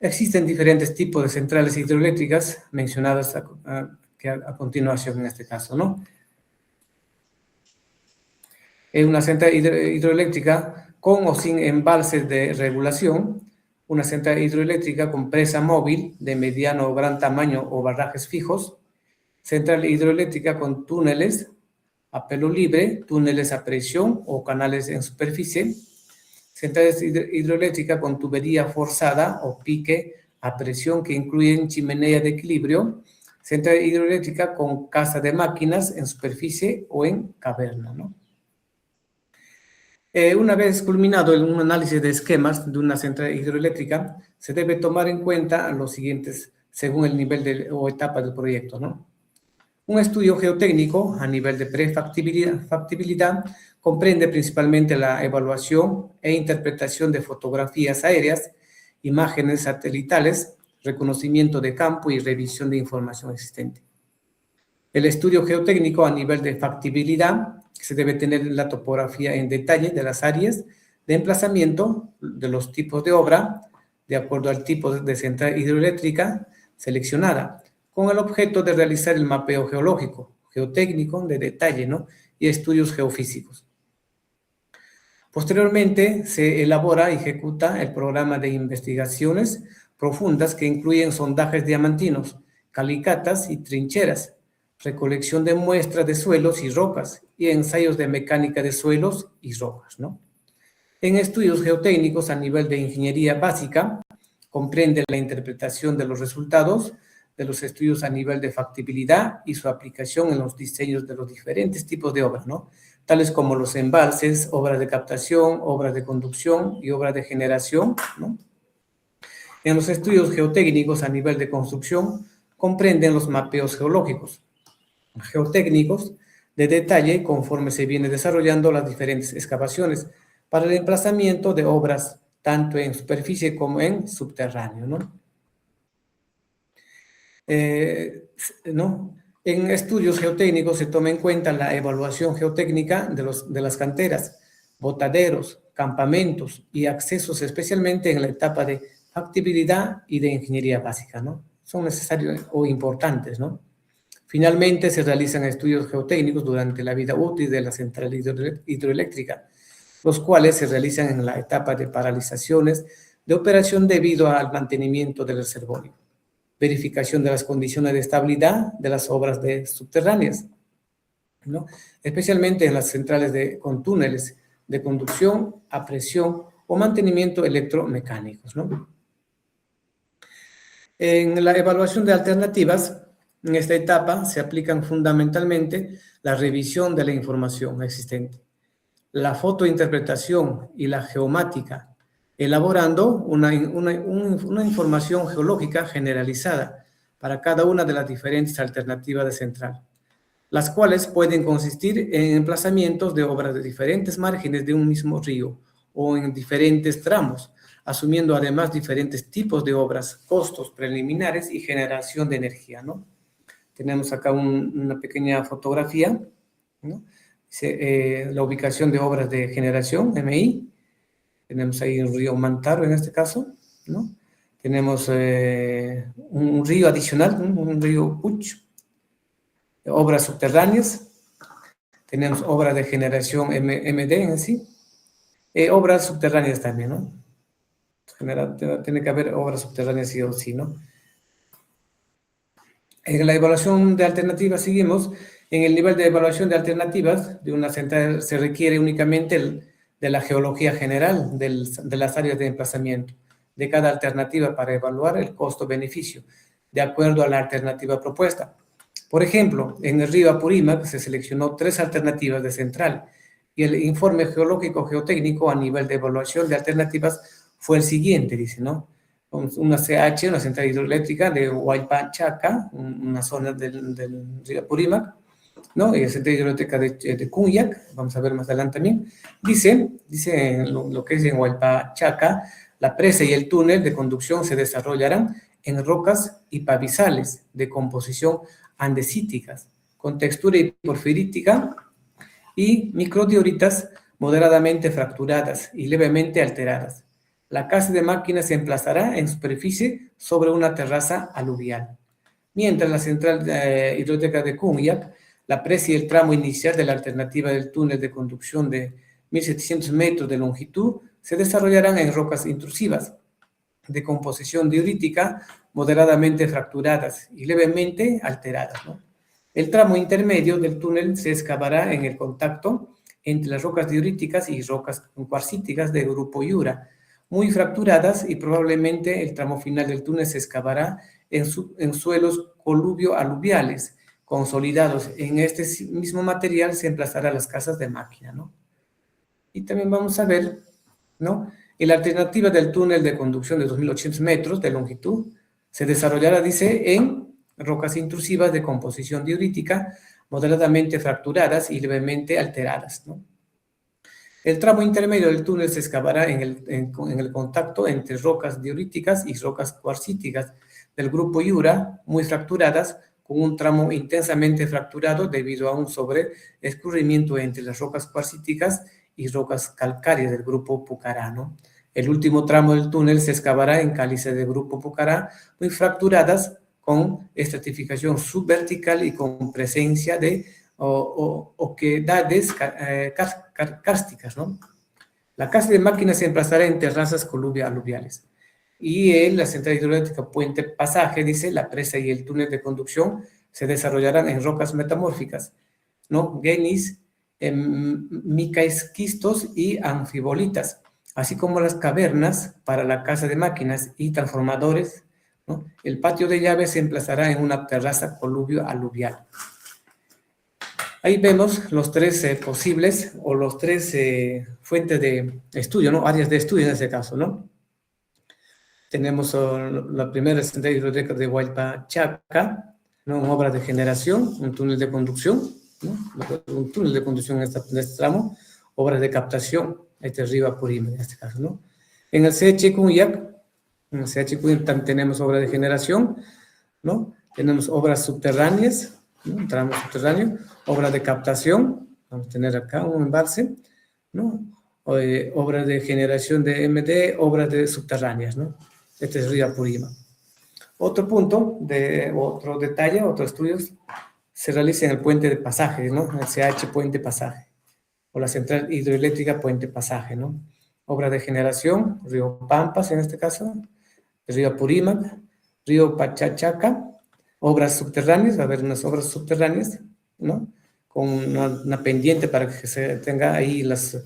Existen diferentes tipos de centrales hidroeléctricas mencionadas a continuación en este caso, ¿no? Es una central hidroeléctrica con o sin embalses de regulación, una central hidroeléctrica con presa móvil de mediano o gran tamaño o barrajes fijos, central hidroeléctrica con túneles a pelo libre, túneles a presión o canales en superficie, centrales hidroeléctricas con tubería forzada o pique a presión que incluyen chimenea de equilibrio, central hidroeléctrica con casa de máquinas en superficie o en caverna, ¿no? Una vez culminado un análisis de esquemas de una central hidroeléctrica, se debe tomar en cuenta los siguientes según el nivel o etapa del proyecto, ¿no? Un estudio geotécnico a nivel de prefactibilidad comprende principalmente la evaluación e interpretación de fotografías aéreas, imágenes satelitales, reconocimiento de campo y revisión de información existente. El estudio geotécnico a nivel de factibilidad se debe tener la topografía en detalle de las áreas de emplazamiento de los tipos de obra, de acuerdo al tipo de central hidroeléctrica seleccionada, con el objeto de realizar el mapeo geológico, geotécnico de detalle, ¿no? Y estudios geofísicos. Posteriormente, se elabora y ejecuta el programa de investigaciones profundas que incluyen sondajes diamantinos, calicatas y trincheras, recolección de muestras de suelos y rocas y ensayos de mecánica de suelos y rocas, ¿no? En estudios geotécnicos a nivel de ingeniería básica, comprende la interpretación de los resultados de los estudios a nivel de factibilidad y su aplicación en los diseños de los diferentes tipos de obras, ¿no? Tales como los embalses, obras de captación, obras de conducción y obras de generación, ¿no? En los estudios geotécnicos a nivel de construcción, comprenden los mapeos geotécnicos de detalle conforme se viene desarrollando las diferentes excavaciones para el emplazamiento de obras tanto en superficie como en subterráneo, ¿no? ¿No? En estudios geotécnicos se toma en cuenta la evaluación geotécnica de las canteras, botaderos, campamentos y accesos, especialmente en la etapa de factibilidad y de ingeniería básica, ¿no? Son necesarios o importantes, ¿no? Finalmente, se realizan estudios geotécnicos durante la vida útil de la central hidroeléctrica, los cuales se realizan en la etapa de paralizaciones de operación debido al mantenimiento del reservorio, verificación de las condiciones de estabilidad de las obras subterráneas, ¿no? Especialmente en las centrales con túneles de conducción a presión o mantenimiento electromecánicos, ¿no? En la evaluación de alternativas, en esta etapa se aplican fundamentalmente la revisión de la información existente, la fotointerpretación y la geomática, elaborando una información geológica generalizada para cada una de las diferentes alternativas de central, las cuales pueden consistir en emplazamientos de obras de diferentes márgenes de un mismo río o en diferentes tramos, asumiendo además diferentes tipos de obras, costos preliminares y generación de energía, ¿no? Tenemos acá una pequeña fotografía, ¿no? La ubicación de obras de generación, MI. Tenemos ahí el río Mantaro en este caso, ¿no? Tenemos un río adicional, un río Puch, obras subterráneas. Tenemos obras de generación MD en sí. Obras subterráneas también, ¿no? Tiene que haber obras subterráneas sí o sí, ¿no? En la evaluación de alternativas seguimos. En el nivel de evaluación de alternativas de una central se requiere únicamente de la geología general de las áreas de emplazamiento de cada alternativa para evaluar el costo-beneficio de acuerdo a la alternativa propuesta. Por ejemplo, en el río Apurímac se seleccionó 3 alternativas de central y el informe geológico geotécnico a nivel de evaluación de alternativas fue el siguiente, dice, ¿no? Una CH, una central hidroeléctrica de Huaypachaca, una zona del río Apurímac, ¿no? Y la central hidroeléctrica de Cunyac, vamos a ver más adelante también, dice lo que es en Huaypachaca, la presa y el túnel de conducción se desarrollarán en rocas y pavizales de composición andesíticas, con textura porfirítica y microdioritas moderadamente fracturadas y levemente alteradas. La casa de máquinas se emplazará en superficie sobre una terraza aluvial. Mientras la central hidroeléctrica de Cumillac, la presa y el tramo inicial de la alternativa del túnel de conducción de 1.700 metros de longitud se desarrollarán en rocas intrusivas de composición diurítica moderadamente fracturadas y levemente alteradas, ¿no? El tramo intermedio del túnel se excavará en el contacto entre las rocas diuríticas y rocas cuarcíticas del grupo Jura, muy fracturadas, y probablemente el tramo final del túnel se excavará en suelos coluvio-aluviales consolidados. En este mismo material se emplazará las casas de máquina, ¿no? Y también vamos a ver, ¿no? Y la alternativa del túnel de conducción de 2.800 metros de longitud se desarrollará, dice, en rocas intrusivas de composición diurítica moderadamente fracturadas y levemente alteradas, ¿no? El tramo intermedio del túnel se excavará en el contacto entre rocas diuríticas y rocas cuarcíticas del grupo Jura, muy fracturadas, con un tramo intensamente fracturado debido a un sobreescurrimiento entre las rocas cuarcíticas y rocas calcáreas del grupo Pucará, ¿no? El último tramo del túnel se excavará en calizas del grupo Pucará, muy fracturadas, con estratificación subvertical y con presencia de oquedades kársticas, ¿no? La casa de máquinas se emplazará en terrazas coluvio-aluviales. Y en la central hidroeléctrica Puente Pasaje, dice, la presa y el túnel de conducción se desarrollarán en rocas metamórficas, ¿no? Gneis, micaesquistos y anfibolitas, así como las cavernas para la casa de máquinas y transformadores, ¿no? El patio de llaves se emplazará en una terraza coluvio-aluvial. Ahí vemos los tres posibles, o los tres fuentes de estudio, ¿no? Áreas de estudio en este caso, ¿no? Tenemos la primera central hidroeléctrica de Huaypachaca, ¿no? Una obra de generación, un túnel de conducción, ¿no? Un túnel de conducción en este tramo, obras de captación, este río Apurímac en este caso, ¿no? En el CH Cumillac, también tenemos obra de generación, ¿no? Tenemos obras subterráneas, ¿no? Un tramo subterráneo, obra de captación, vamos a tener acá un embalse, ¿no? Obras de generación de MD, obras de subterráneas, ¿no? Este es río Apurímac. Otro punto, otro detalle, otros estudios, se realiza en el puente de pasaje, ¿no? El CH Puente Pasaje, o la central hidroeléctrica Puente Pasaje, ¿no? Obra de generación, río Pampas en este caso, el río Apurímac, río Pachachaca, obras subterráneas, va a haber unas obras subterráneas, ¿no? Con una pendiente para que se tenga ahí los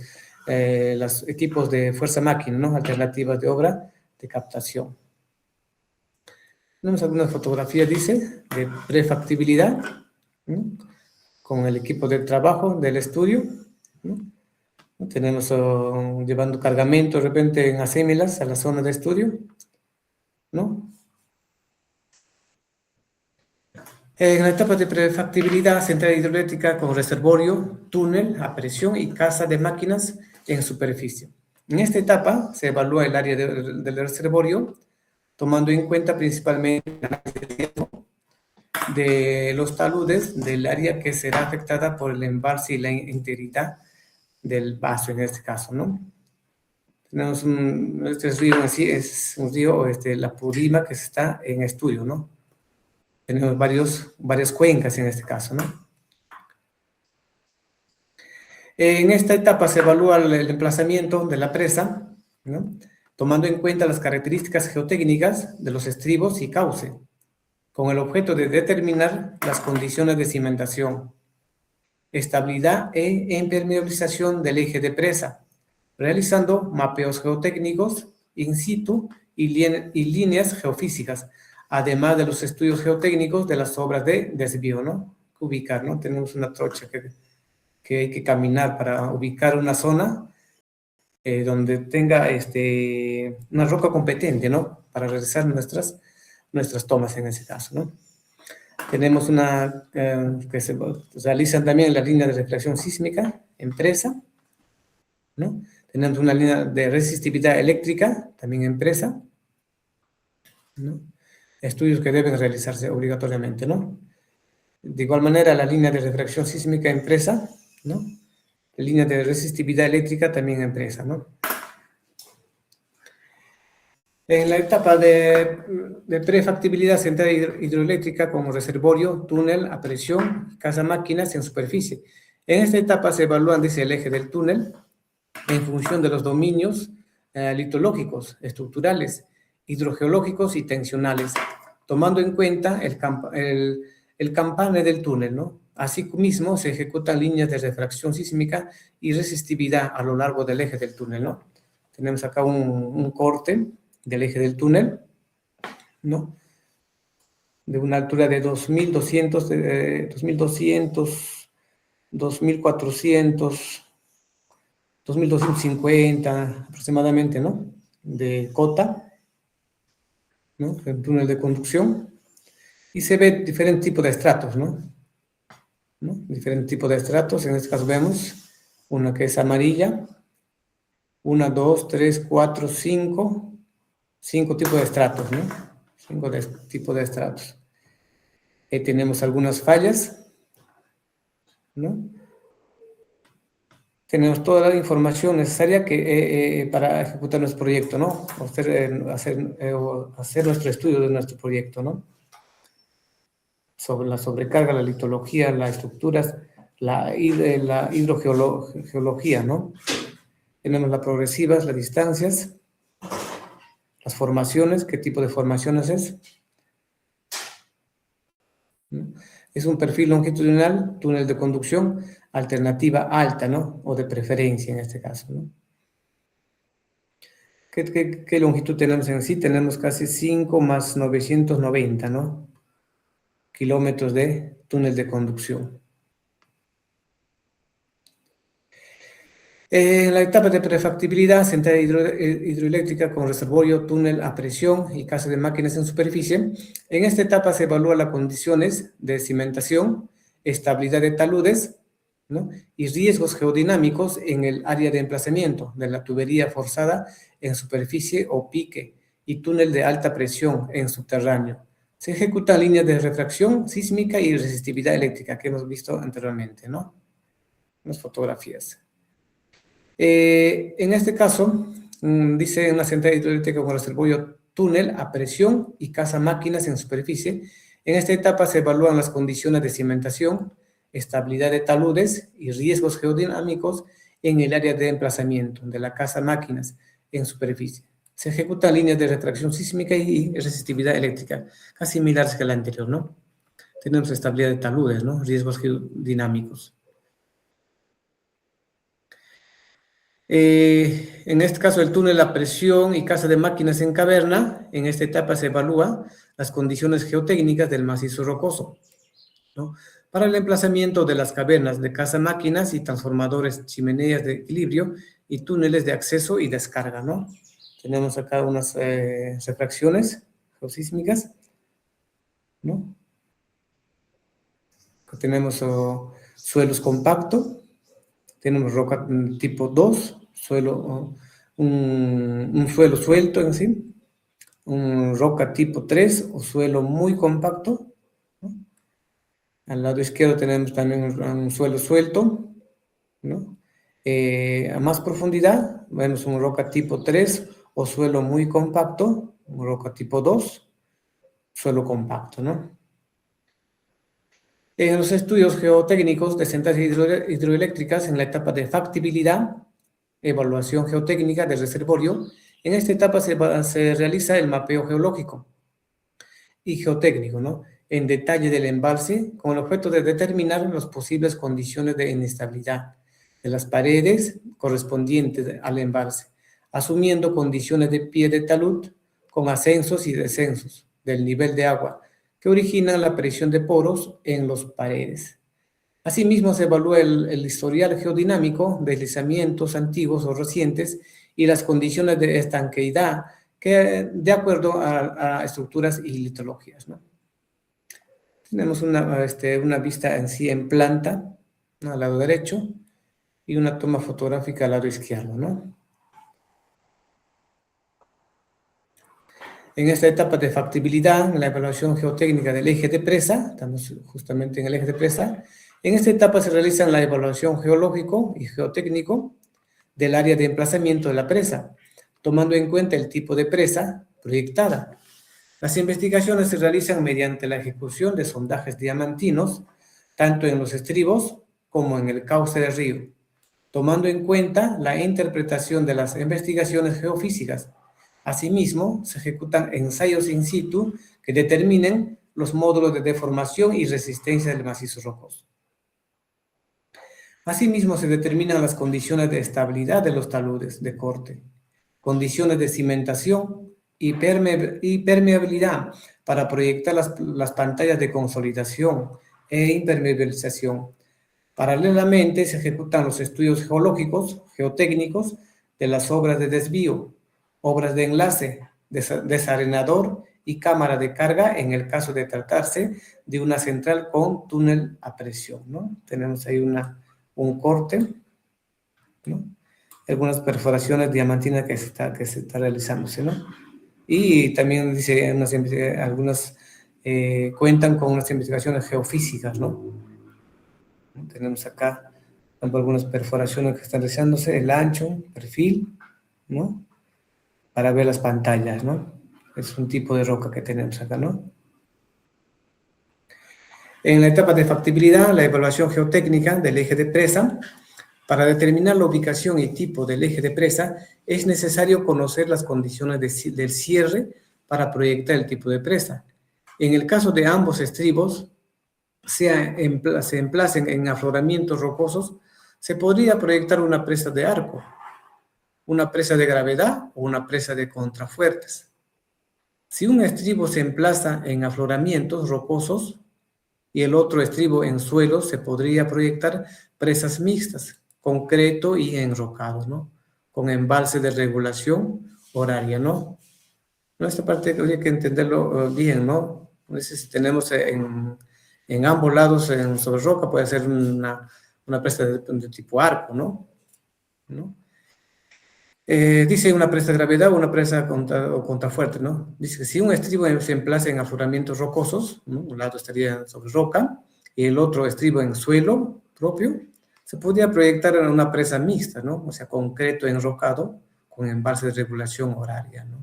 equipos de fuerza máquina, ¿no? Alternativas de obra de captación. Tenemos algunas fotografías, dice, de prefactibilidad, ¿no? Con el equipo de trabajo del estudio, ¿no? Tenemos llevando cargamento de repente en acémilas a la zona de estudio, ¿no? En la etapa de prefactibilidad, central hidroeléctrica con reservorio, túnel a presión y casa de máquinas en superficie. En esta etapa se evalúa el área del reservorio, tomando en cuenta principalmente el análisis de los taludes del área que será afectada por el embalse y la integridad del vaso en este caso, ¿no? Tenemos este río en sí es un río, la Apurímac, que está en estudio, ¿no? Tenemos varias cuencas en este caso, ¿no? En esta etapa se evalúa el emplazamiento de la presa, ¿no? Tomando en cuenta las características geotécnicas de los estribos y cauce, con el objeto de determinar las condiciones de cimentación, estabilidad e impermeabilización del eje de presa, realizando mapeos geotécnicos in situ y líneas geofísicas, además de los estudios geotécnicos de las obras de desvío, ¿no? Ubicar, ¿no? Tenemos una trocha que hay que caminar para ubicar una zona donde tenga una roca competente, ¿no? Para realizar nuestras tomas en ese caso, ¿no? Tenemos que se realizan también las líneas de reflexión sísmica en presa, ¿no? Tenemos una línea de resistividad eléctrica, también en presa, ¿no? Estudios que deben realizarse obligatoriamente, ¿no? De igual manera, la línea de refracción sísmica en presa, ¿no? La línea de resistividad eléctrica también en presa, ¿no? En la etapa de prefactibilidad central hidroeléctrica como reservorio, túnel a presión, casa máquinas en superficie. En esta etapa se evalúan, dice, el eje del túnel en función de los dominios litológicos, estructurales, hidrogeológicos y tensionales, tomando en cuenta el campane del túnel, ¿no? Asimismo, se ejecutan líneas de refracción sísmica y resistividad a lo largo del eje del túnel, ¿no? Tenemos acá un corte del eje del túnel, ¿no? De una altura de 2.200, 2.200, 2.400, 2.250 aproximadamente, ¿no? De cota, ¿no? El túnel de conducción. Y se ve diferentes tipos de estratos, ¿no? Diferentes tipos de estratos. En este caso vemos una que es amarilla. 1, 2, 3, 4, 5. 5 tipos de estratos, ¿no? 5 tipos de estratos. Tenemos algunas fallas, ¿no? Tenemos toda la información necesaria para ejecutar nuestro proyecto, ¿no? Hacer nuestro estudio de nuestro proyecto, ¿no? Sobre la sobrecarga, la litología, las estructuras, la hidrogeología, ¿no? Tenemos las progresivas, las distancias, las formaciones, qué tipo de formaciones es. ¿No? Es un perfil longitudinal, túnel de conducción, alternativa alta, ¿no? O de preferencia en este caso, ¿no? ¿Qué longitud tenemos en sí? Tenemos casi 5 más 990, ¿no? Kilómetros de túnel de conducción. En la etapa de prefactibilidad, central hidroeléctrica con reservorio, túnel a presión y casa de máquinas en superficie. En esta etapa se evalúan las condiciones de cimentación, estabilidad de taludes, ¿no? Y riesgos geodinámicos en el área de emplazamiento de la tubería forzada en superficie o pique y túnel de alta presión en subterráneo. Se ejecutan líneas de refracción sísmica y resistividad eléctrica que hemos visto anteriormente, ¿no? Unas fotografías. En este caso, dice una central hidroeléctrica con reservorio, túnel a presión y casa máquinas en superficie. En esta etapa se evalúan las condiciones de cimentación, estabilidad de taludes y riesgos geodinámicos en el área de emplazamiento de la casa máquinas en superficie. Se ejecutan líneas de retracción sísmica y resistividad eléctrica, casi similares que la anterior, ¿no? Tenemos estabilidad de taludes, ¿no? Riesgos geodinámicos. En este caso, el túnel a presión y casa de máquinas en caverna. En esta etapa se evalúa las condiciones geotécnicas del macizo rocoso, ¿no? Para el emplazamiento de las cavernas de casa máquinas y transformadores, chimeneas de equilibrio y túneles de acceso y descarga, ¿no? Tenemos acá unas refracciones geosísmicas, ¿no? Tenemos suelos compactos. Tenemos roca tipo 2, un suelo suelto en sí, un roca tipo 3 o suelo muy compacto, ¿no? Al lado izquierdo tenemos también un suelo suelto, ¿no? A más profundidad vemos un roca tipo 3 o suelo muy compacto, un roca tipo 2, suelo compacto, ¿no? En los estudios geotécnicos de centrales hidroeléctricas en la etapa de factibilidad, evaluación geotécnica del reservorio, en esta etapa se realiza el mapeo geológico y geotécnico, ¿no? En detalle del embalse, con el objeto de determinar las posibles condiciones de inestabilidad de las paredes correspondientes al embalse, asumiendo condiciones de pie de talud con ascensos y descensos del nivel de agua, que originan la presión de poros en las paredes. Asimismo, se evalúa el historial geodinámico, deslizamientos antiguos o recientes y las condiciones de estanqueidad de acuerdo a estructuras y litologías, ¿no? Tenemos una vista en sí en planta, ¿no? Al lado derecho y una toma fotográfica al lado izquierdo, ¿no? En esta etapa de factibilidad, en la evaluación geotécnica del eje de presa, estamos justamente en el eje de presa, en esta etapa se realiza la evaluación geológico y geotécnico del área de emplazamiento de la presa, tomando en cuenta el tipo de presa, proyectada. Las investigaciones se realizan mediante la ejecución de sondajes diamantinos, tanto en los estribos como en el cauce del río, tomando en cuenta la interpretación de las investigaciones geofísicas. Asimismo, se ejecutan ensayos in situ que determinen los módulos de deformación y resistencia del macizo rocoso. Asimismo, se determinan las condiciones de estabilidad de los taludes de corte, condiciones de cimentación y permeabilidad para proyectar las pantallas de consolidación e impermeabilización. Paralelamente, se ejecutan los estudios geológicos, geotécnicos, de las obras de desvío, obras de enlace, desarenador y cámara de carga en el caso de tratarse de una central con túnel a presión, ¿no? Tenemos ahí un corte, ¿no? Algunas perforaciones diamantinas que se está realizándose, ¿no? Y también dice, algunas cuentan con unas investigaciones geofísicas, ¿no? Tenemos acá algunas perforaciones que están realizándose, el ancho, perfil, ¿no? Para ver las pantallas, ¿no? Es un tipo de roca que tenemos acá, ¿no? En la etapa de factibilidad, la evaluación geotécnica del eje de presa. Para determinar la ubicación y tipo del eje de presa, es necesario conocer las condiciones del cierre para proyectar el tipo de presa. En el caso de ambos estribos, se emplacen en afloramientos rocosos, se podría proyectar una presa de arco, una presa de gravedad o una presa de contrafuertes. Si un estribo se emplaza en afloramientos rocosos y el otro estribo en suelo, se podría proyectar presas mixtas, concreto y enrocados, ¿no? Con embalse de regulación horaria, ¿no? Esta parte habría que entenderlo bien, ¿no? Entonces, si tenemos en ambos lados sobre roca, puede ser una presa de tipo arco, ¿no? Dice una presa de gravedad o una presa contrafuerte, ¿no? Dice que si un estribo se emplaza en afloramientos rocosos, ¿no? Un lado estaría sobre roca y el otro estribo en suelo propio, se podría proyectar en una presa mixta, ¿no? O sea, concreto enrocado con embalse de regulación horaria, ¿no?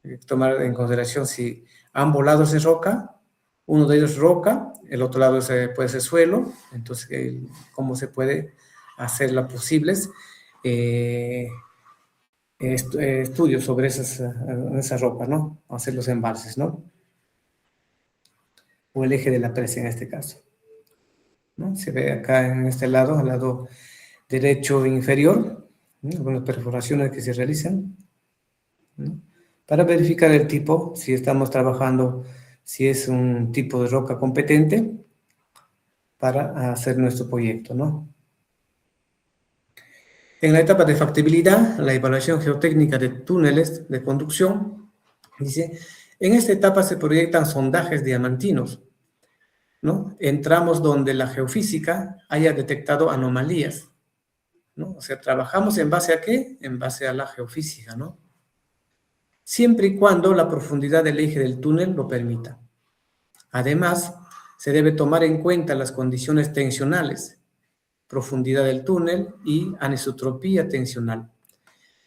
Hay que tomar en consideración si ambos lados es roca, uno de ellos es roca, el otro lado puede ser suelo, entonces, ¿cómo se puede hacer las posibles estudios sobre esa roca, ¿no? Hacer los embalses, ¿no? O el eje de la presa en este caso, ¿no? Se ve acá en este lado, al lado derecho inferior, ¿no? Algunas perforaciones que se realizan, ¿no? Para verificar el tipo, si estamos trabajando, si es un tipo de roca competente para hacer nuestro proyecto, ¿no? En la etapa de factibilidad, la evaluación geotécnica de túneles de conducción, dice, en esta etapa se proyectan sondajes diamantinos, ¿no? En tramos donde la geofísica haya detectado anomalías, ¿no? O sea, trabajamos en base a ¿qué? En base a la geofísica, ¿no? Siempre y cuando la profundidad del eje del túnel lo permita. Además, se debe tomar en cuenta las condiciones tensionales, profundidad del túnel y anisotropía tensional.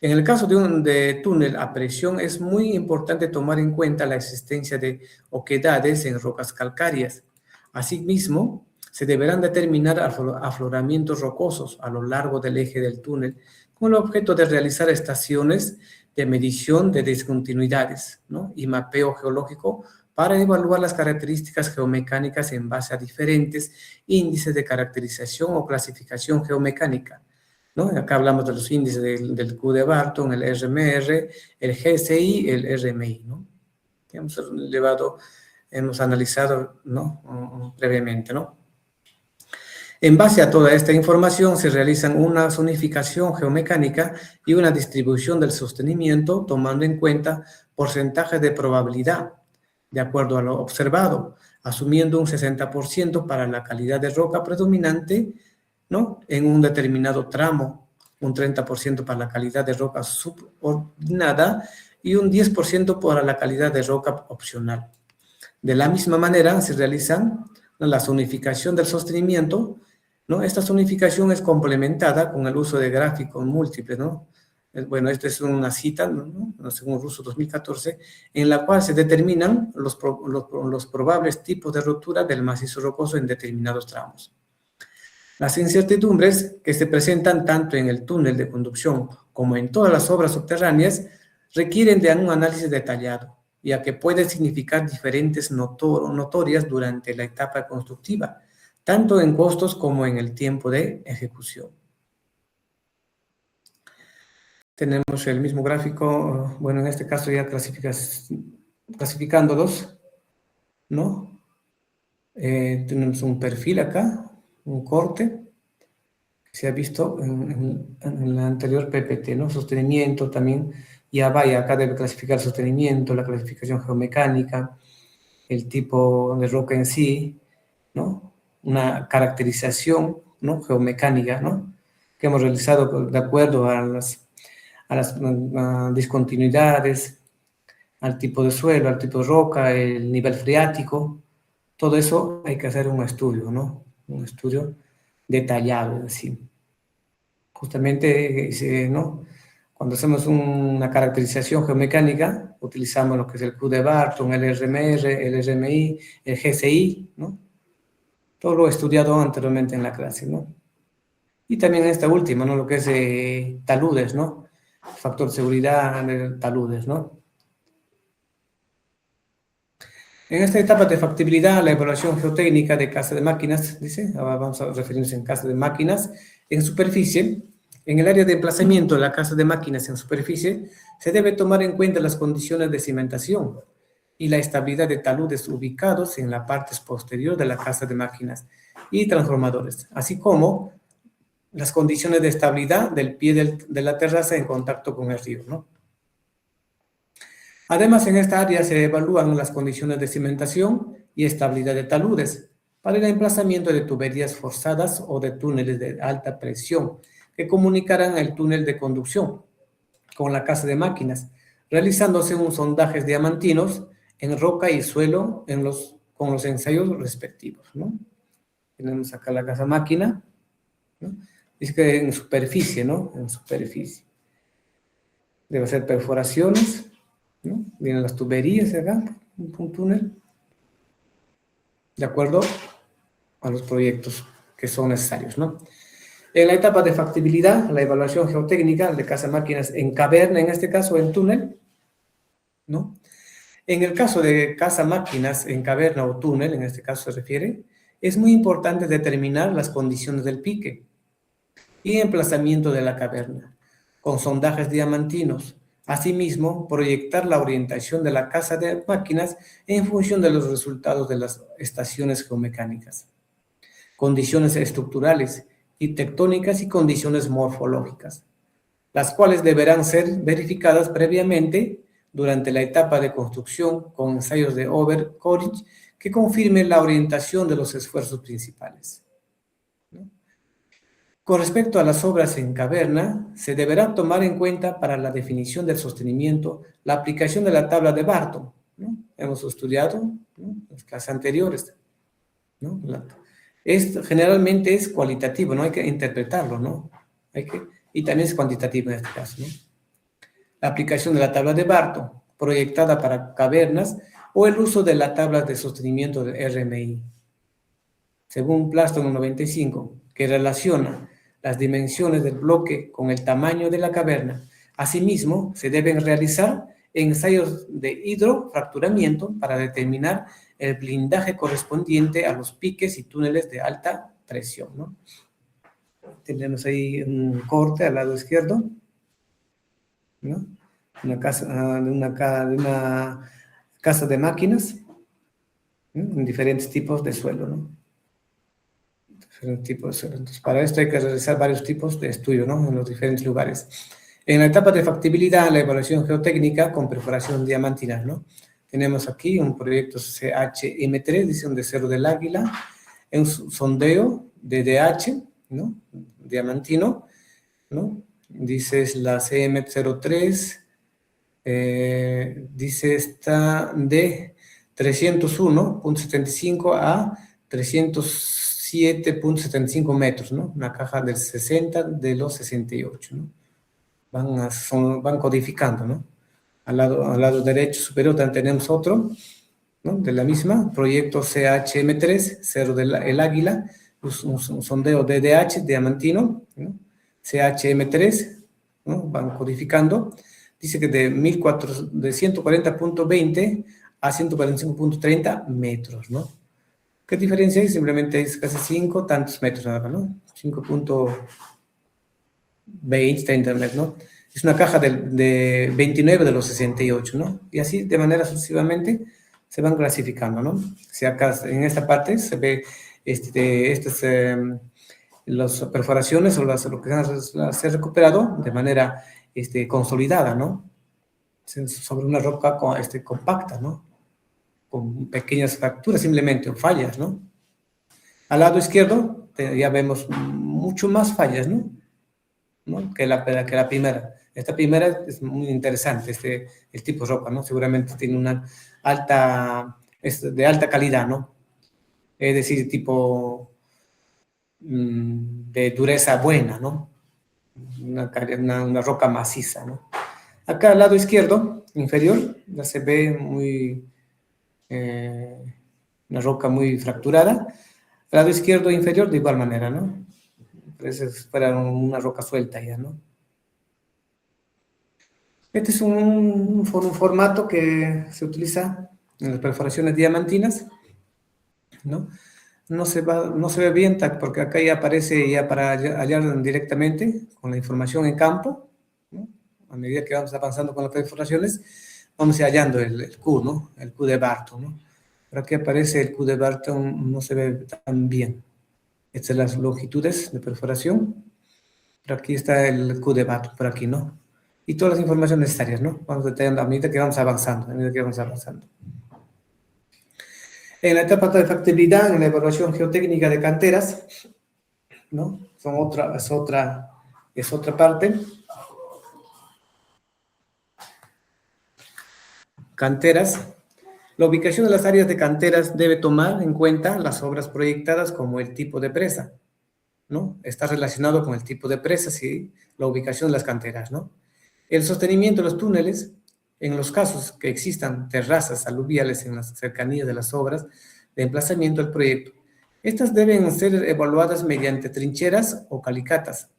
En el caso de túnel a presión, es muy importante tomar en cuenta la existencia de oquedades en rocas calcáreas. Asimismo, se deberán determinar afloramientos rocosos a lo largo del eje del túnel con el objeto de realizar estaciones de medición de discontinuidades, ¿no? Y mapeo geológico para evaluar las características geomecánicas en base a diferentes índices de caracterización o clasificación geomecánica, ¿no? Acá hablamos de los índices del Q de Barton, el RMR, el GSI, el RMI, ¿no? Que hemos analizado, ¿no? Previamente, ¿no? En base a toda esta información se realizan una zonificación geomecánica y una distribución del sostenimiento tomando en cuenta porcentajes de probabilidad de acuerdo a lo observado, asumiendo un 60% para la calidad de roca predominante, ¿no? En un determinado tramo, un 30% para la calidad de roca subordinada y un 10% para la calidad de roca opcional. De la misma manera se realizan, ¿no? La zonificación del sostenimiento, ¿no? Esta zonificación es complementada con el uso de gráficos múltiples, ¿no? Bueno, esta es una cita, ¿no? Según Russo 2014, en la cual se determinan los probables tipos de rotura del macizo rocoso en determinados tramos. Las incertidumbres que se presentan tanto en el túnel de conducción como en todas las obras subterráneas requieren de un análisis detallado, ya que pueden significar diferentes notorias durante la etapa constructiva, tanto en costos como en el tiempo de ejecución. Tenemos el mismo gráfico, bueno, en este caso ya clasificándolos, ¿no? Tenemos un perfil acá, un corte, que se ha visto en la anterior PPT, ¿no? Sostenimiento también, ya vaya, acá debe clasificar sostenimiento, la clasificación geomecánica, el tipo de roca en sí, ¿no? Una caracterización, ¿no? Geomecánica, ¿no? Que hemos realizado de acuerdo a las discontinuidades, al tipo de suelo, al tipo de roca, el nivel freático, todo eso hay que hacer un estudio, ¿no? Un estudio detallado, es decir, justamente, ¿no? Cuando hacemos una caracterización geomecánica, utilizamos lo que es el Q de Barton, el RMR, el RMI, el GCI, ¿no? Todo lo estudiado anteriormente en la clase, ¿no? Y también esta última, ¿no? Lo que es taludes, ¿no? Factor de seguridad de taludes, ¿no? En esta etapa de factibilidad, la evaluación geotécnica de casa de máquinas, dice, ahora vamos a referirnos en casa de máquinas, en superficie, en el área de emplazamiento de la casa de máquinas en superficie, se debe tomar en cuenta las condiciones de cimentación y la estabilidad de taludes ubicados en la parte posterior de la casa de máquinas y transformadores, así como las condiciones de estabilidad del pie de la terraza en contacto con el río, ¿no? Además, en esta área se evalúan las condiciones de cimentación y estabilidad de taludes para el emplazamiento de tuberías forzadas o de túneles de alta presión que comunicarán el túnel de conducción con la casa de máquinas, realizándose un sondajes diamantinos en roca y suelo con los ensayos respectivos, ¿no? Tenemos acá la casa máquina, ¿no? Dice que en superficie, ¿no? En superficie. Debe hacer perforaciones, ¿no? Vienen las tuberías acá, un túnel, de acuerdo a los proyectos que son necesarios, ¿no? En la etapa de factibilidad, la evaluación geotécnica de casa máquinas en caverna, en este caso en túnel, ¿no? En el caso de casa máquinas en caverna o túnel, en este caso se refiere, es muy importante determinar las condiciones del pique y emplazamiento de la caverna, con sondajes diamantinos. Asimismo, proyectar la orientación de la casa de máquinas en función de los resultados de las estaciones geomecánicas, condiciones estructurales y tectónicas y condiciones morfológicas, las cuales deberán ser verificadas previamente durante la etapa de construcción con ensayos de overcoverage que confirmen la orientación de los esfuerzos principales. Con respecto a las obras en caverna, se deberá tomar en cuenta para la definición del sostenimiento la aplicación de la tabla de Barton, ¿no? Hemos estudiado, ¿no?, en las clases anteriores, ¿no? Generalmente es cualitativo, no hay que interpretarlo, ¿no? Y también es cuantitativo en este caso, ¿no? La aplicación de la tabla de Barton, proyectada para cavernas, o el uso de la tabla de sostenimiento de RMI. Según Plaston 95, que relaciona las dimensiones del bloque con el tamaño de la caverna. Asimismo, se deben realizar ensayos de hidrofracturamiento para determinar el blindaje correspondiente a los piques y túneles de alta presión, ¿no? Tenemos ahí un corte al lado izquierdo, ¿no? Una casa de máquinas, ¿no?, en diferentes tipos de suelo, ¿no? Entonces, para esto hay que realizar varios tipos de estudio, ¿no?, en los diferentes lugares. En la etapa de factibilidad, la evaluación geotécnica con perforación diamantina, ¿no? Tenemos aquí un proyecto CHM3, edición de Cerro del Águila, un sondeo de DH, ¿no?, diamantino, ¿no? Dice es la CM03, dice está de 301.75 a 307.75 metros, ¿no? Una caja del 60 de los 68, ¿no? van codificando, ¿no? Al lado derecho superior también tenemos otro, ¿no? De la misma, proyecto CHM3, Cerro del Águila, un sondeo DDH, diamantino, ¿no? CHM3, ¿no? Van codificando. Dice que de 140.20 a 145.30 metros, ¿no? ¿Qué diferencia hay? Simplemente es casi 5 tantos metros nada más, ¿no? 5.20, 30 metros, ¿no? Es una caja de 29 de los 68, ¿no? Y así, de manera sucesivamente, se van clasificando, ¿no? Si acá, en esta parte, se ve estas las perforaciones o lo que se ha recuperado de manera consolidada, ¿no? Sobre una roca compacta, ¿no? Con pequeñas fracturas simplemente, o fallas, ¿no? Al lado izquierdo ya vemos mucho más fallas, ¿no? ¿No? Que la primera. Esta primera es muy interesante, el tipo de roca, ¿no? Seguramente tiene una de alta calidad, ¿no? Es decir, tipo de dureza buena, ¿no? Una roca maciza, ¿no? Acá al lado izquierdo, inferior, ya se ve una roca muy fracturada. Al lado izquierdo inferior de igual manera, ¿no? Parece si fuera una roca suelta ya, ¿no? Este es un formato que se utiliza en las perforaciones diamantinas, ¿no? No se ve bien porque acá ya aparece ya para hallar directamente con la información en campo, ¿no? A medida que vamos avanzando con las perforaciones, vamos hallando el Q, ¿no? El Q de Barton, ¿no? Por aquí aparece el Q de Barton, no se ve tan bien. Estas son las longitudes de perforación. Por aquí está el Q de Barton, por aquí, ¿no? Y todas las informaciones necesarias, ¿no? Vamos detallando a medida que vamos avanzando, a medida que vamos avanzando. En la etapa de factibilidad, en la evaluación geotécnica de canteras, ¿no? Es otra parte. Canteras. La ubicación de las áreas de canteras debe tomar en cuenta las obras proyectadas como el tipo de presa, ¿no? Está relacionado con el tipo de presa, sí, la ubicación de las canteras, ¿no? El sostenimiento de los túneles, en los casos que existan terrazas aluviales en las cercanías de las obras de emplazamiento del proyecto. Estas deben ser evaluadas mediante trincheras o calicatas,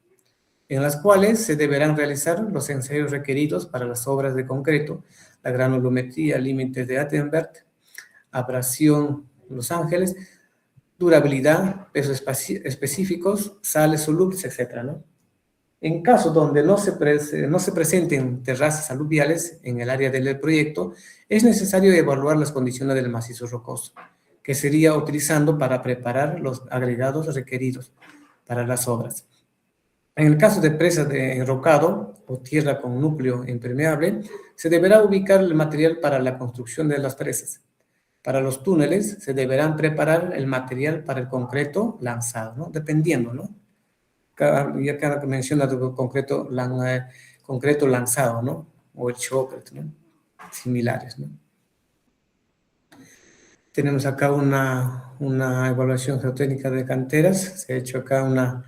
en las cuales se deberán realizar los ensayos requeridos para las obras de concreto, la granulometría, límites de Attenborough, abrasión Los Ángeles, durabilidad, pesos específicos, sales solubles, etc., ¿no? En casos donde no se presenten terrazas aluviales en el área del proyecto, es necesario evaluar las condiciones del macizo rocoso, que sería utilizando para preparar los agregados requeridos para las obras. En el caso de presas de enrocado o tierra con núcleo impermeable, se deberá ubicar el material para la construcción de las presas. Para los túneles, se deberán preparar el material para el concreto lanzado, ¿no? Dependiendo, ¿no? Ya cada que menciona el concreto lanzado, ¿no? O el chocolate, ¿no? Similares, ¿no? Tenemos acá una evaluación geotécnica de canteras. Se ha hecho acá una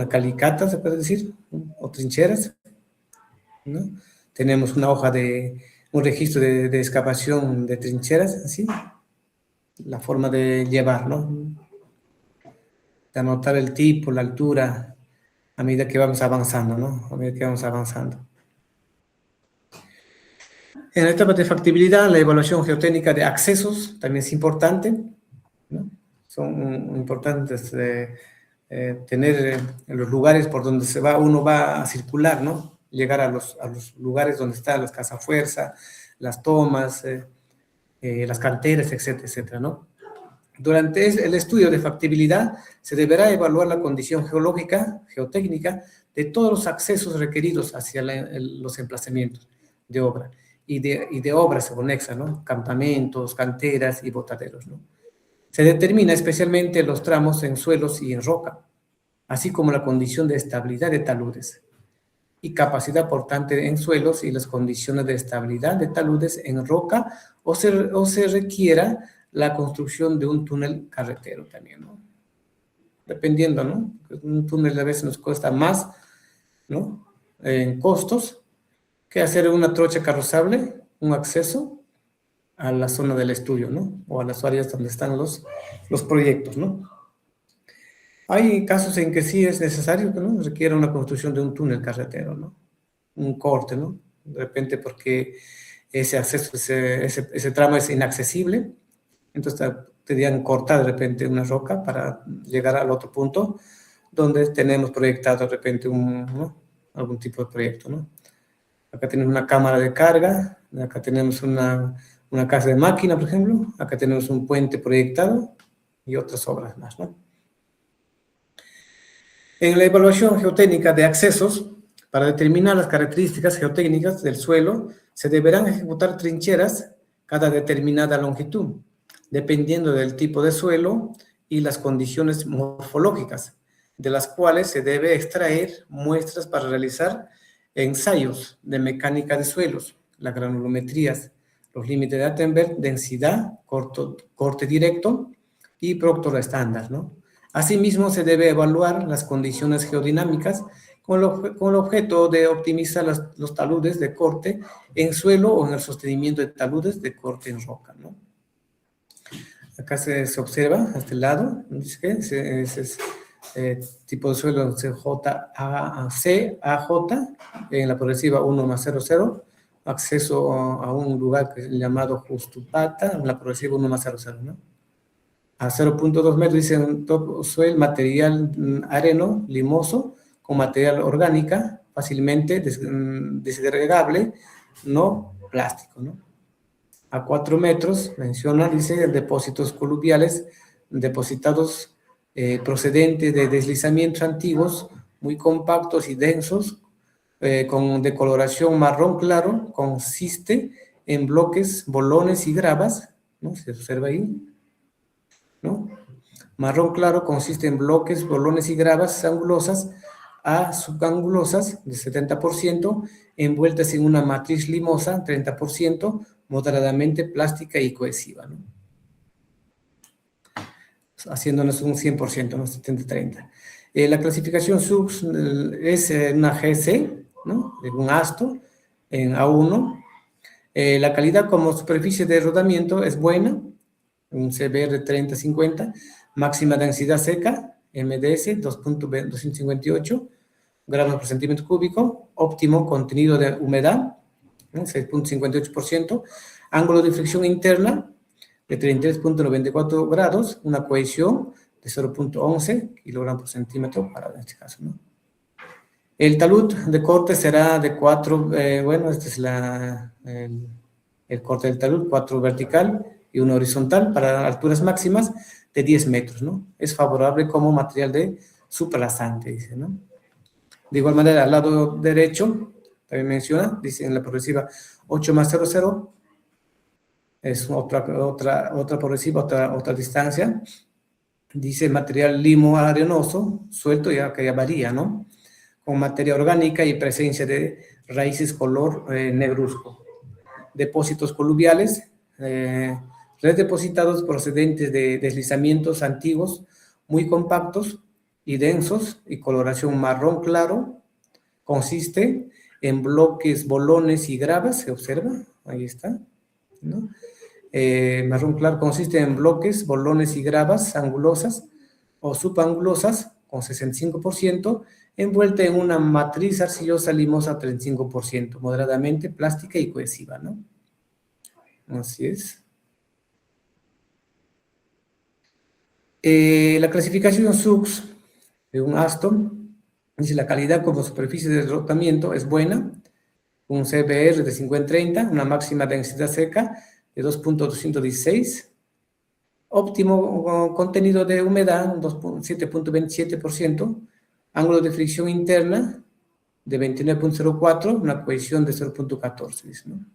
calicata, se puede decir, ¿no? O trincheras, ¿no? Tenemos una hoja un registro de excavación de trincheras, así, la forma de llevar, ¿no? De anotar el tipo, la altura, a medida que vamos avanzando, ¿no? A medida que vamos avanzando. En la etapa de factibilidad, la evaluación geotécnica de accesos también es importante, ¿no? Son importantes tener en los lugares por donde uno va a circular, ¿no? Llegar a los lugares donde están las casas fuerza, las tomas, las canteras, etcétera, etcétera, ¿no? Durante el estudio de factibilidad se deberá evaluar la condición geológica, geotécnica, de todos los accesos requeridos hacia los emplazamientos de obra y de obras conexas, ¿no? Campamentos, canteras y botaderos, ¿no? Se determina especialmente los tramos en suelos y en roca, así como la condición de estabilidad de taludes y capacidad portante en suelos y las condiciones de estabilidad de taludes en roca o se requiera la construcción de un túnel carretero también, ¿no? Dependiendo, ¿no? Un túnel a veces nos cuesta más, ¿no? en costos que hacer una trocha carrozable, un acceso a la zona del estudio, ¿no? O a las áreas donde están los proyectos, ¿no? Hay casos en que sí es necesario, ¿no? Requiere una construcción de un túnel carretero, ¿no? Un corte, ¿no? De repente porque ese acceso, ese tramo es inaccesible, entonces tendrían que cortar de repente una roca para llegar al otro punto donde tenemos proyectado de repente ¿no? Algún tipo de proyecto, ¿no? Acá tenemos una cámara de carga, acá tenemos una casa de máquina, por ejemplo, acá tenemos un puente proyectado y otras obras más, ¿no? En la evaluación geotécnica de accesos, para determinar las características geotécnicas del suelo, se deberán ejecutar trincheras cada determinada longitud, dependiendo del tipo de suelo y las condiciones morfológicas, de las cuales se debe extraer muestras para realizar ensayos de mecánica de suelos, las granulometrías, los límites de Attenberg, densidad, corte directo y Proctor estándar, ¿no? Asimismo, se debe evaluar las condiciones geodinámicas con el objeto de optimizar los taludes de corte en suelo o en el sostenimiento de taludes de corte en roca, ¿no? Acá se observa a este lado, dice que ese es tipo de suelo CAJ, en la progresiva 1+00, acceso a un lugar que es llamado Justupata, en la progresiva 1+00, ¿no? A 0.2 metros dice un topsoil, material areno, limoso, con material orgánica, fácilmente desagregable, no plástico, ¿no? A 4 metros, menciona, dice, depósitos coluviales depositados procedentes de deslizamientos antiguos, muy compactos y densos, de coloración marrón claro, consiste en bloques, bolones y gravas, ¿no? Se observa ahí, ¿no? Marrón claro consiste en bloques, bolones y gravas angulosas a subangulosas de 70%, envueltas en una matriz limosa, 30%, moderadamente plástica y cohesiva, ¿no? Haciéndonos un 100%, ¿no? 70-30. La clasificación SUBS es una GC, ¿no? De un ASTO en A1. La calidad como superficie de rodamiento es buena, un CBR 30-50, máxima densidad seca, MDS 2.258 gramos por centímetro cúbico, óptimo contenido de humedad, ¿no? 6.58%, ángulo de fricción interna de 33.94 grados, una cohesión de 0.11 kilogramos por centímetro para en este caso, ¿no? El talud de corte será de 4, bueno, este es el corte del talud, 4 vertical y 1 horizontal para alturas máximas de 10 metros, ¿no? Es favorable como material de suprasante, dice, ¿no? De igual manera, al lado derecho, también menciona, dice en la progresiva 8+00, es otra progresiva, otra distancia, dice material limo arenoso, suelto, ya que ya varía, ¿no? Con materia orgánica y presencia de raíces color negruzco. Depósitos coluviales, redepositados procedentes de deslizamientos antiguos, muy compactos y densos, y coloración marrón claro, consiste en bloques, bolones y gravas, se observa, ahí está, ¿no? Marrón claro consiste en bloques, bolones y gravas angulosas o subangulosas con 65%, envuelta en una matriz arcillosa limosa 35%, moderadamente plástica y cohesiva, ¿no? Así es. La clasificación SUBS de un Aston dice la calidad como superficie de rotamiento es buena, un CBR de 50-30, una máxima densidad seca de 2.216, óptimo contenido de humedad, 7.27%, ángulo de fricción interna de 29.04, una cohesión de 0.14, ¿no?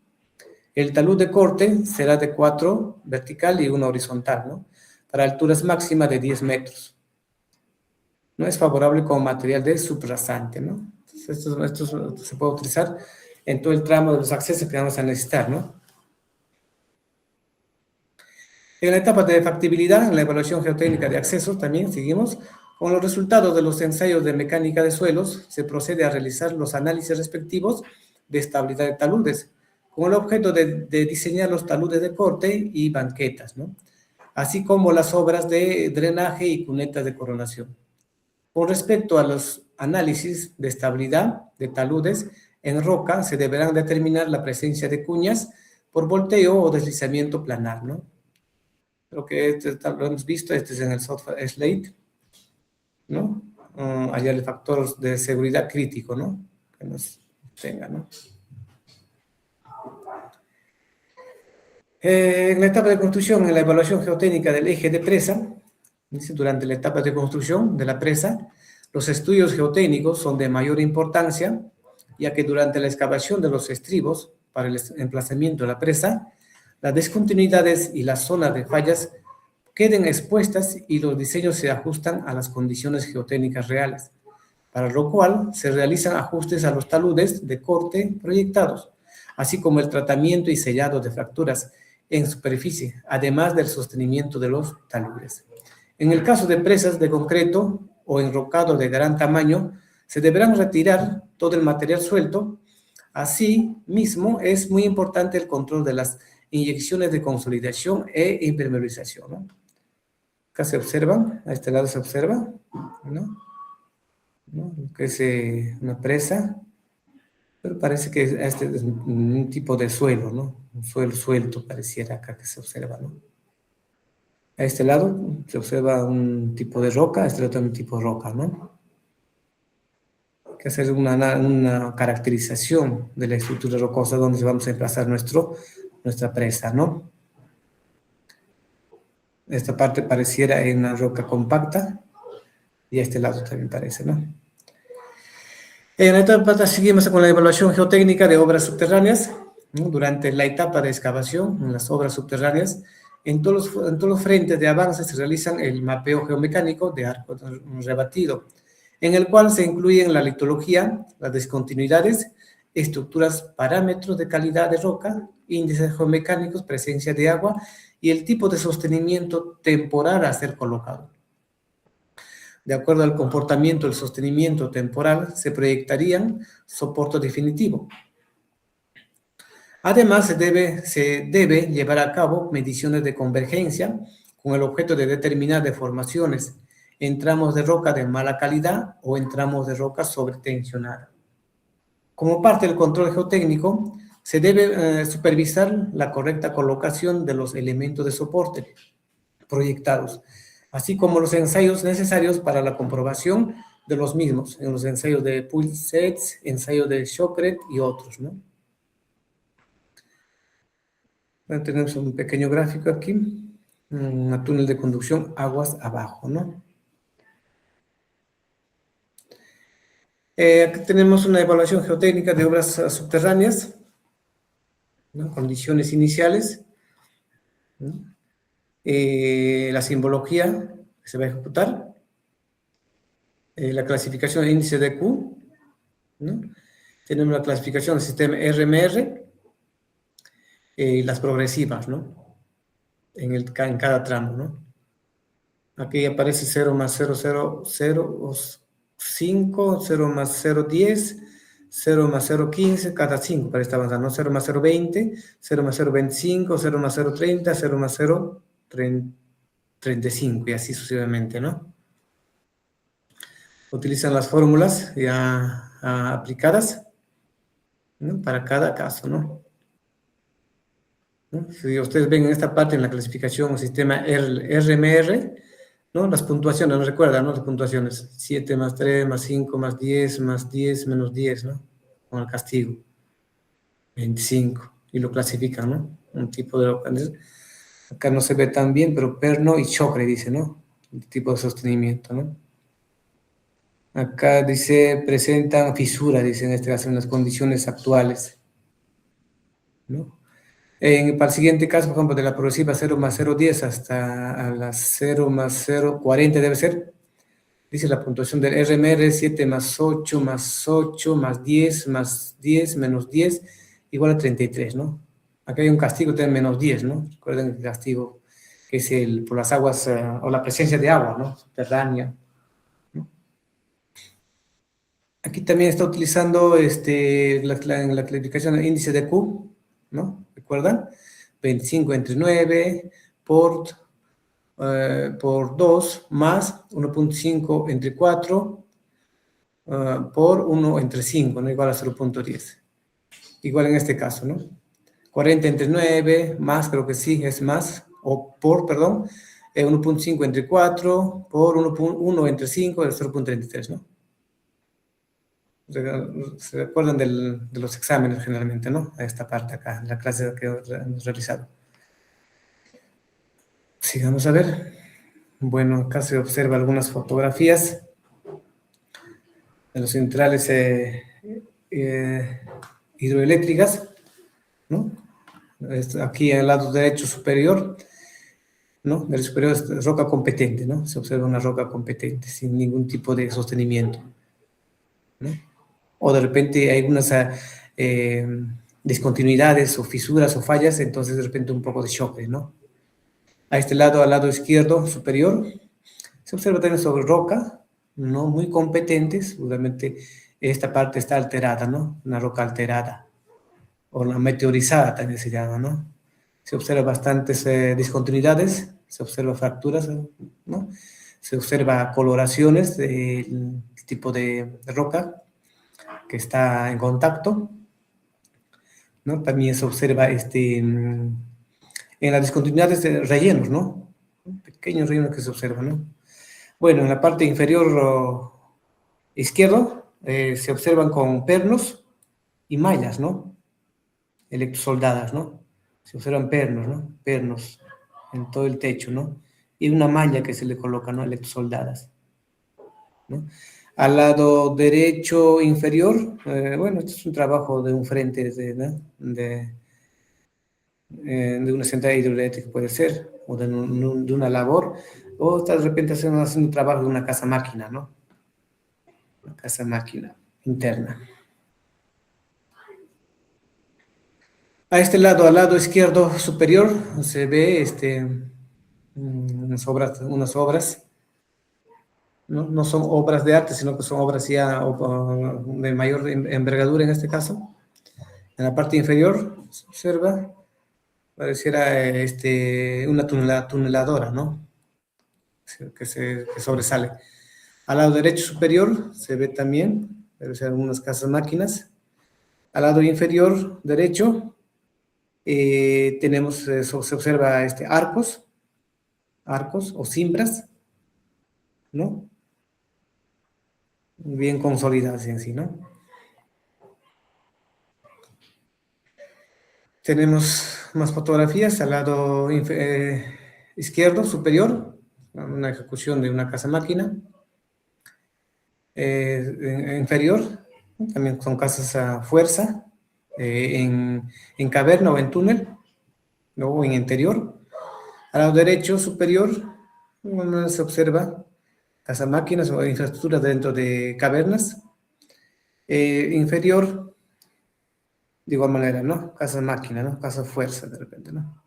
El talud de corte será de 4 vertical y 1 horizontal, ¿no? Para alturas máximas de 10 metros. No es favorable como material de subrasante, ¿no? Entonces, esto se puede utilizar en todo el tramo de los accesos que vamos a necesitar, ¿no? En la etapa de factibilidad, en la evaluación geotécnica de accesos, también seguimos Con los resultados de los ensayos de mecánica de suelos, se procede a realizar los análisis respectivos de estabilidad de taludes, con el objeto de diseñar los taludes de corte y banquetas, ¿no? Así como las obras de drenaje y cunetas de coronación. Con respecto a los análisis de estabilidad de taludes, en roca se deberán determinar la presencia de cuñas por volteo o deslizamiento planar, ¿no? Creo que lo hemos visto, este es en el software Slate, ¿no? Allá el factor de seguridad crítico, ¿no? Que nos tenga, ¿no? En la etapa de construcción, en la evaluación geotécnica del eje de presa, dice, durante la etapa de construcción de la presa, los estudios geotécnicos son de mayor importancia, ya que durante la excavación de los estribos para el emplazamiento de la presa, las discontinuidades y las zonas de fallas queden expuestas y los diseños se ajustan a las condiciones geotécnicas reales, para lo cual se realizan ajustes a los taludes de corte proyectados, así como el tratamiento y sellado de fracturas en superficie, además del sostenimiento de los taludes. En el caso de presas de concreto o enrocado de gran tamaño, se deberán retirar todo el material suelto. Asimismo, es muy importante el control de las inyecciones de consolidación e impermeabilización, ¿no? Acá se observan, a este lado se observa, ¿no? Que es una presa, pero parece que este es un tipo de suelo, ¿no? Un suelo suelto pareciera acá que se observa, ¿no? A este lado se observa un tipo de roca, a este lado también un tipo de roca, ¿no? Hay que hacer una caracterización de la estructura rocosa donde vamos a emplazar nuestra presa, ¿no? Esta parte pareciera en una roca compacta y a este lado también parece, ¿no? En la etapa seguimos con la evaluación geotécnica de obras subterráneas, ¿no? Durante la etapa de excavación, en las obras subterráneas, en todos los frentes de avance se realizan el mapeo geomecánico de arco rebatido, en el cual se incluyen la litología, las discontinuidades, estructuras, parámetros de calidad de roca, índices geomecánicos, presencia de agua y el tipo de sostenimiento temporal a ser colocado. De acuerdo al comportamiento del sostenimiento temporal, se proyectarían soporte definitivo. Además, se debe llevar a cabo mediciones de convergencia con el objeto de determinar deformaciones en tramos de roca de mala calidad o en tramos de roca sobretensionada. Como parte del control geotécnico, se debe supervisar la correcta colocación de los elementos de soporte proyectados, así como los ensayos necesarios para la comprobación de los mismos, en los ensayos de Pull-Sets, ensayos de Shockrete y otros, ¿no? Bueno, tenemos un pequeño gráfico aquí, un túnel de conducción aguas abajo, ¿no? Aquí tenemos una evaluación geotécnica de obras subterráneas, ¿no? Condiciones iniciales, ¿no? La simbología que se va a ejecutar, la clasificación de índice de Q, ¿no? Tenemos la clasificación del sistema RMR, las progresivas, ¿no? En cada tramo, ¿no? Aquí aparece 0 más 0, 0, 0, 5, 0 más 0, 10, 0 más 0, 15, cada 5 para esta avanzada, ¿no? 0 más 0, 20, 0 más 0, 25, 0 más 0, 30, 0 más 0, 35 y así sucesivamente, ¿no? Utilizan las fórmulas ya aplicadas, ¿no? Para cada caso, ¿no? Si ustedes ven en esta parte, en la clasificación, sistema RMR, ¿no? Las puntuaciones, ¿no recuerdan, no? Las puntuaciones, 7 más 3, más 5, más 10, menos 10, ¿no? Con el castigo, 25, y lo clasifican, ¿no? Un tipo de... Acá no se ve tan bien, pero perno y chocre, dice, ¿no? El tipo de sostenimiento, ¿no? Acá dice, presentan fisura, dice en este caso, en las condiciones actuales, ¿no? Para el siguiente caso, por ejemplo, de la progresiva 0 más 0,10 hasta a las 0 más 0,40 debe ser. Dice la puntuación del RMR, 7 más 8 más 8 más 10 menos 10 igual a 33, ¿no? Aquí hay un castigo de menos 10, ¿no? Recuerden el castigo que es por las aguas o la presencia de agua, ¿no? Subterránea. Aquí también está utilizando en la clasificación del índice de Q, ¿no? ¿Recuerdan? 25 entre 9 por 2 más 1.5 entre 4 por 1 entre 5, ¿no? Igual a 0.10. Igual en este caso, ¿no? 40 entre 9, más, creo que sí, es más, perdón, 1.5 entre 4 por 1 entre 5 es 0.33, ¿no? Se recuerdan de los exámenes generalmente, ¿no? A esta parte acá, en la clase que hemos realizado. Sigamos a ver. Bueno, acá se observa algunas fotografías de los centrales hidroeléctricas, ¿no? Aquí al lado derecho superior, ¿no? Del superior es roca competente, ¿no? Se observa una roca competente, sin ningún tipo de sostenimiento, ¿no? O de repente hay algunas discontinuidades o fisuras o fallas, entonces de repente un poco de choque, ¿no? A este lado, al lado izquierdo superior, se observa también sobre roca, no muy competentes, seguramente esta parte está alterada, ¿no? Una roca alterada, o la meteorizada también se llama, ¿no? Se observan bastantes discontinuidades, se observan fracturas, ¿no? Se observa coloraciones del tipo de roca que está en contacto, ¿no? También se observa en las discontinuidades de rellenos, ¿no? Pequeños rellenos que se observan, ¿no? Bueno, en la parte inferior izquierdo se observan con pernos y mallas, ¿no? Electrosoldadas, ¿no? Se observan pernos, ¿no? Pernos en todo el techo, ¿no? Y una malla que se le coloca, ¿no? Electrosoldadas, ¿no? Al lado derecho inferior, bueno, esto es un trabajo de un frente ¿no? de una central hidroeléctrica puede ser, o de una labor, o está de repente haciendo un trabajo de una casa máquina, ¿no? Una casa máquina interna. A este lado, al lado izquierdo superior, se ve unas obras, ¿no? No son obras de arte, sino que son obras ya de mayor envergadura en este caso. En la parte inferior se observa, pareciera una tuneladora, ¿no? Que sobresale. Al lado derecho superior se ve también, debe ser algunas casas máquinas. Al lado inferior derecho se observa arcos o cimbras, ¿no? Bien consolidadas en sí, ¿no? Tenemos más fotografías al lado izquierdo superior, una ejecución de una casa máquina. Inferior, también son casas a fuerza, en caverna o en túnel, o en interior. Al lado derecho superior se observa casa máquinas o infraestructura dentro de cavernas. Inferior, de igual manera, ¿no? Casa máquina, ¿no? Casa fuerza, de repente, ¿no?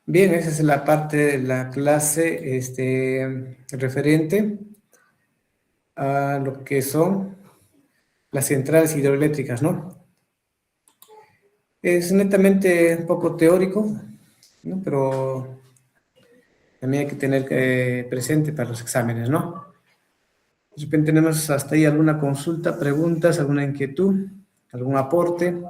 Bien, esa es la parte de la clase referente a lo que son las centrales hidroeléctricas, ¿no? Es netamente un poco teórico, ¿no? Pero también hay que tener presente para los exámenes, ¿no? De repente tenemos hasta ahí alguna consulta, preguntas, alguna inquietud, algún aporte.